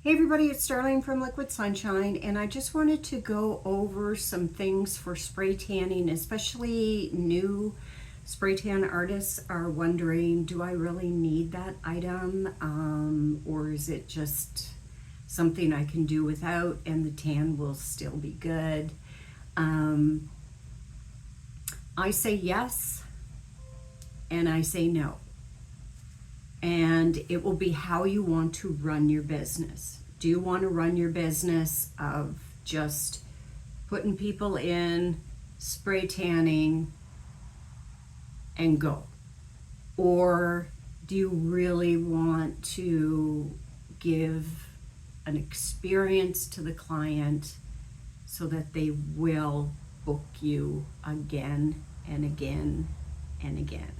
Hey everybody, it's Darlene from Liquid Sunshine, and I just wanted to go over some things for spray tanning, especially new spray tan artists are wondering, do I really need that item, or is it just something I can do without and the tan will still be good? I say yes, and I say no. And it will be how you want to run your business. Do you want to run your business of just putting people in, spray tanning, and go? Or do you really want to give an experience to the client so that they will book you again and again and again?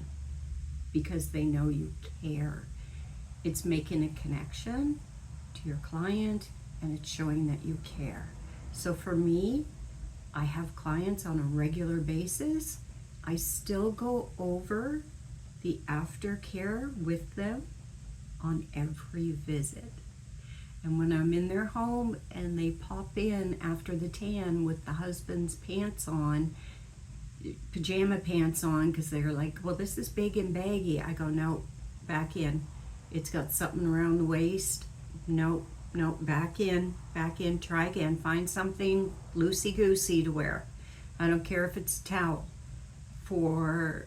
Because they know you care. It's making a connection to your client and it's showing that you care. So for me, I have clients on a regular basis. I still go over the aftercare with them on every visit. And when I'm in their home and they pop in after the tan with the husband's pants on, pajama pants on, because they're like, well, this is big and baggy. I go, no, back in. It's got something around the waist. No, back in, try again. Find something loosey-goosey to wear. I don't care if it's a towel, for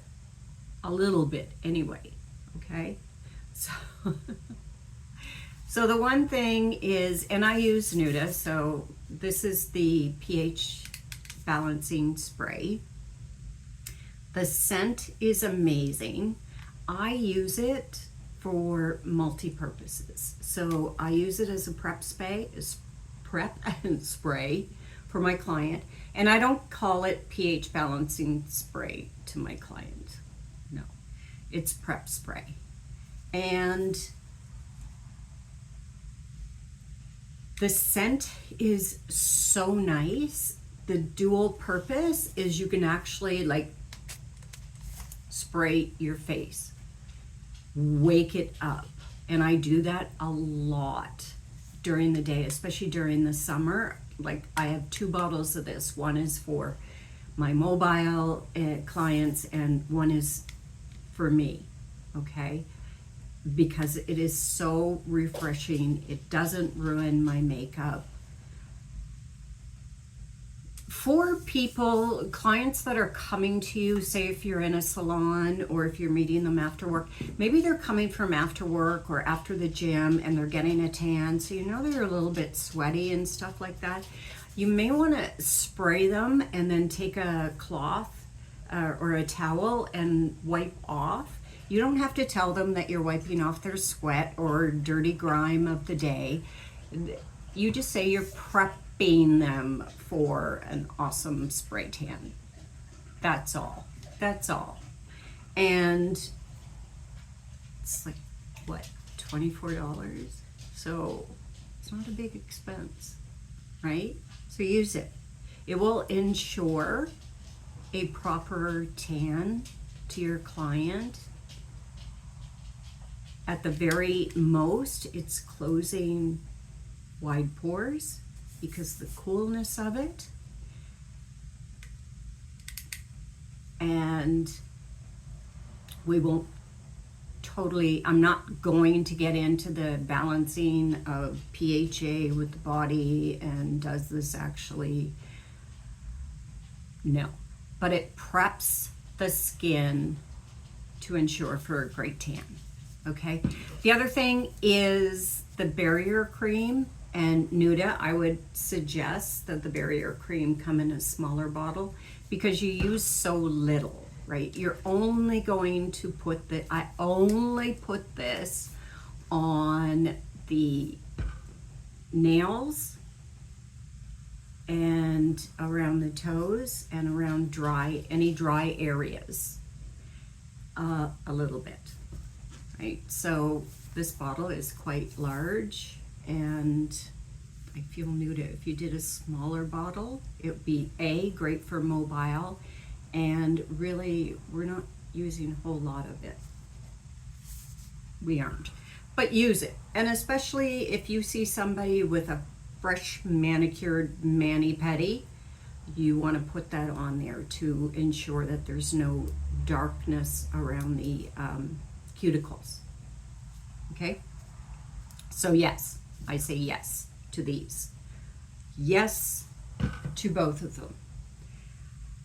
a little bit anyway, okay? So the one thing is, and I use Nuda, so this is the pH balancing spray. The scent is amazing. I use it for multi-purposes. So I use it as a prep and spray for my client. And I don't call it pH balancing spray to my client. No, it's prep spray. And the scent is so nice. The dual purpose is you can actually spray your face, wake it up. And I do that a lot during the day, especially during the summer. Like, I have 2 bottles of this. One is for my mobile clients and one is for me, okay? Because it is so refreshing. It doesn't ruin my makeup. For people, clients that are coming to you, say if you're in a salon or if you're meeting them after work, maybe they're coming from after work or after the gym and they're getting a tan, so you know they're a little bit sweaty and stuff like that. You may want to spray them and then take a cloth or a towel and wipe off. You don't have to tell them that you're wiping off their sweat or dirty grime of the day. You just say you're prepping them for an awesome spray tan. That's all. And it's like, what, $24? So it's not a big expense, right? So use it. It will ensure a proper tan to your client. At the very most, it's closing wide pores because the coolness of it. And we won't totally, I'm not going to get into the balancing of PHA with the body and does this actually, no. But it preps the skin to ensure for a great tan. Okay. The other thing is the barrier cream and Nuda. I would suggest that the barrier cream come in a smaller bottle because you use so little, right? You're only going to I only put this on the nails and around the toes and around any dry areas, a little bit. Right, so this bottle is quite large, and I feel Nuda. If you did a smaller bottle, it would be great for mobile, and really we're not using a whole lot of it. We aren't. but use it. And especially if you see somebody with a fresh manicured mani-pedi, you want to put that on there to ensure that there's no darkness around the cuticles. Okay? So yes, I say yes to these. Yes to both of them.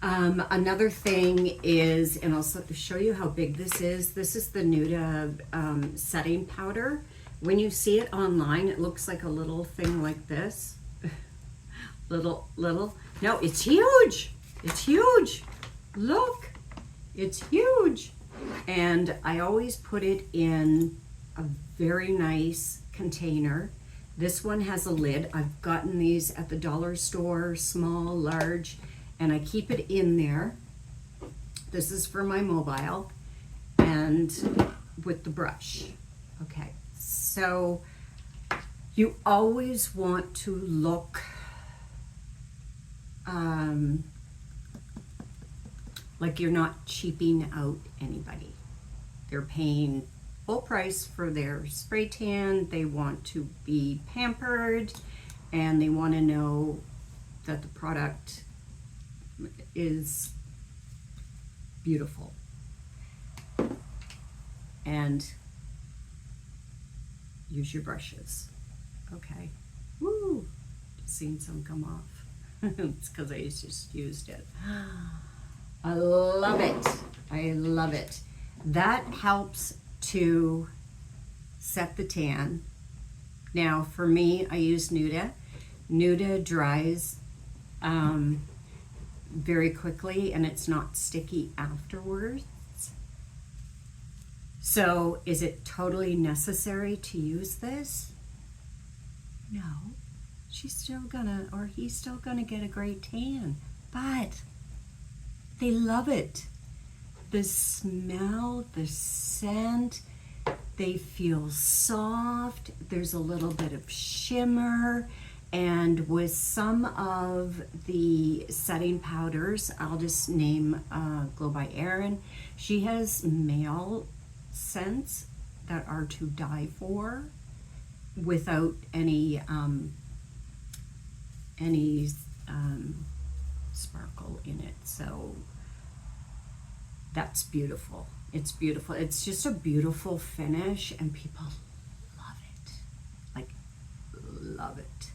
Another thing is, and I'll show you how big this is. This is the Nuda setting powder. When you see it online, it looks like a little thing like this. little. No, it's huge. It's huge. Look, it's huge. And I always put it in a very nice container. This one has a lid. I've gotten these at the dollar store, small, large, and I keep it in there. This is for my mobile and with the brush. Okay, so you always want to look like you're not cheaping out anybody. They're paying full price for their spray tan. They want to be pampered, and they want to know that the product is beautiful. And use your brushes. Okay. Woo! Just seen some come off. It's because I just used it. I love it. I love it. That helps to set the tan. Now for me, I use Nuda. Nuda dries very quickly, and it's not sticky afterwards. So is it totally necessary to use this? No. She's still gonna, or he's still gonna get a great tan, but they love it. The smell, the scent, they feel soft. There's a little bit of shimmer. And with some of the setting powders, I'll just name Glow by Erin. She has male scents that are to die for without any sparkle in it. So that's beautiful. It's beautiful. It's just a beautiful finish, and people love it. Like, love it.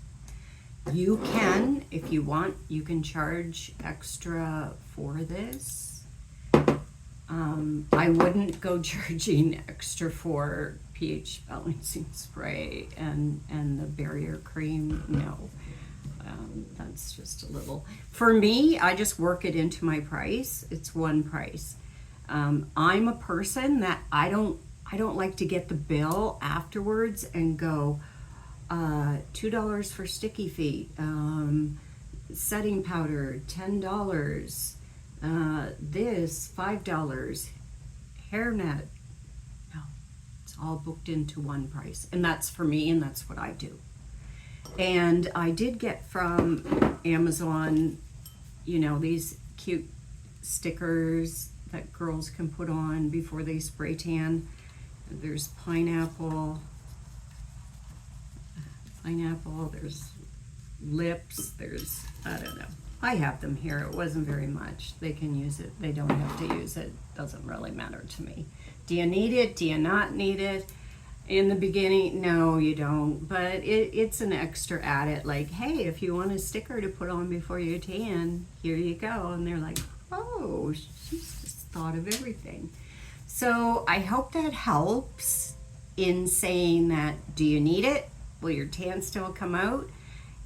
You can, if you want, you can charge extra for this. I wouldn't go charging extra for pH balancing spray and the barrier cream. No, that's just a little. For me, I just work it into my price. It's one price. I'm a person that I don't like to get the bill afterwards and go, $2 for sticky feet, setting powder, $10, this, $5, hairnet. No, it's all booked into one price. And that's for me, and that's what I do. And I did get from Amazon, you know, these cute stickers that girls can put on before they spray tan. There's pineapple, there's lips, there's, I don't know. I have them here. It wasn't very much. They can use it. They don't have to use it. Doesn't really matter to me. Do you need it? Do you not need it? In the beginning, no, you don't. But it's an extra added, like, hey, if you want a sticker to put on before you tan, here you go. And they're like, oh, she's just thought of everything. So I hope that helps in saying that, do you need it? Will your tan still come out?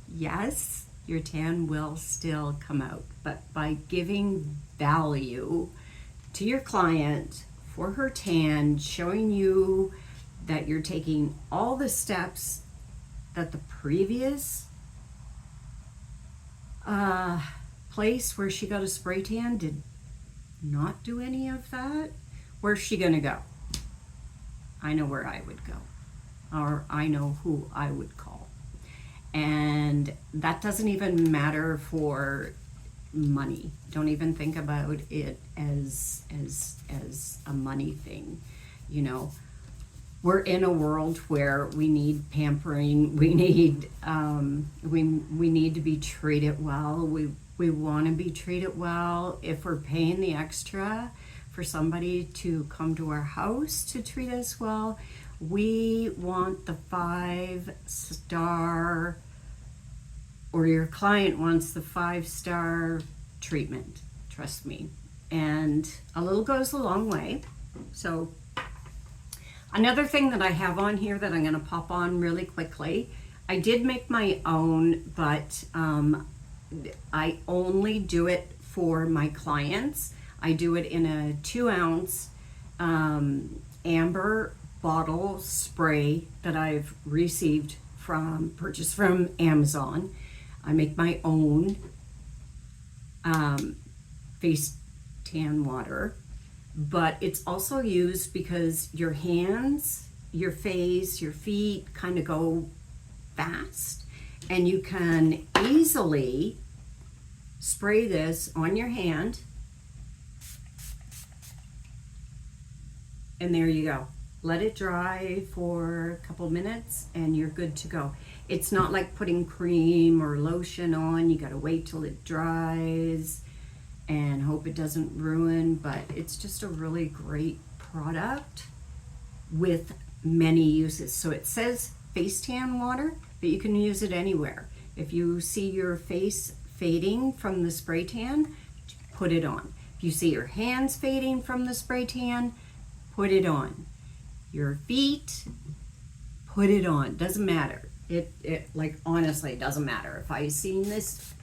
Yes, your tan will still come out. But by giving value to your client for her tan, showing you that you're taking all the steps that the previous place where she got a spray tan did not do any of that, where's she gonna go? I know where I would go, or I know who I would call. And that doesn't even matter for money. Don't even think about it as a money thing. You know, we're in a world where we need pampering. We need we need to be treated well. We want to be treated well. If we're paying the extra for somebody to come to our house to treat us well, we want the 5-star, or your client wants the 5-star treatment. Trust me. And a little goes a long way. So another thing that I have on here that I'm going to pop on really quickly, I did make my own, but I only do it for my clients. I do it in a 2-ounce amber bottle spray that I've purchased from Amazon. I make my own face tan water, but it's also used because your hands, your face, your feet kind of go fast, and you can easily spray this on your hand, and there you go. Let it dry for a couple minutes and you're good to go. It's not like putting cream or lotion on. You got to wait till it dries and hope it doesn't ruin, but it's just a really great product with many uses. So it says face tan water, but you can use it anywhere. If you see your face fading from the spray tan, put it on. If you see your hands fading from the spray tan, put it on. Your feet, put it on. Doesn't matter. It like, honestly, it doesn't matter. If I seen this,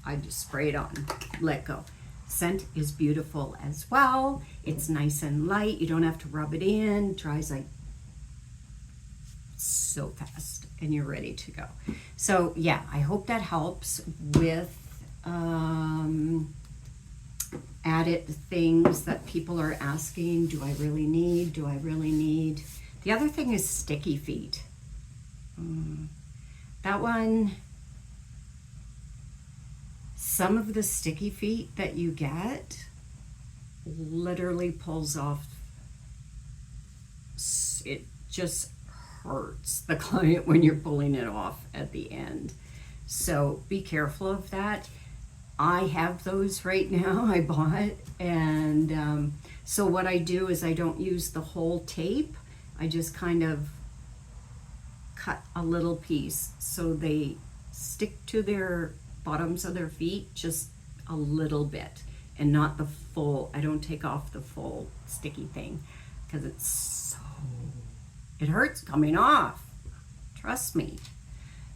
I just spray it on, let go. Scent is beautiful as well. It's nice and light. You don't have to rub it in. It dries like so fast and you're ready to go. So yeah, I hope that helps with added things that people are asking. Do I really need? Do I really need? The other thing is sticky feet. That one, some of the sticky feet that you get literally pulls off. It just hurts the client when you're pulling it off at the end. So be careful of that. I have those right now, I bought, and so what I do is I don't use the whole tape. I just kind of cut a little piece so they stick to their bottoms of their feet just a little bit, and not the full. I don't take off the full sticky thing because it hurts coming off. Trust me.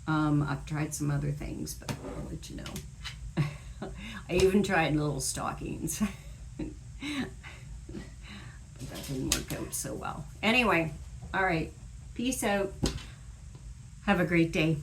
I've tried some other things, but I'll let you know. I even tried little stockings. But that didn't work out so well. Anyway, all right. Peace out. Have a great day.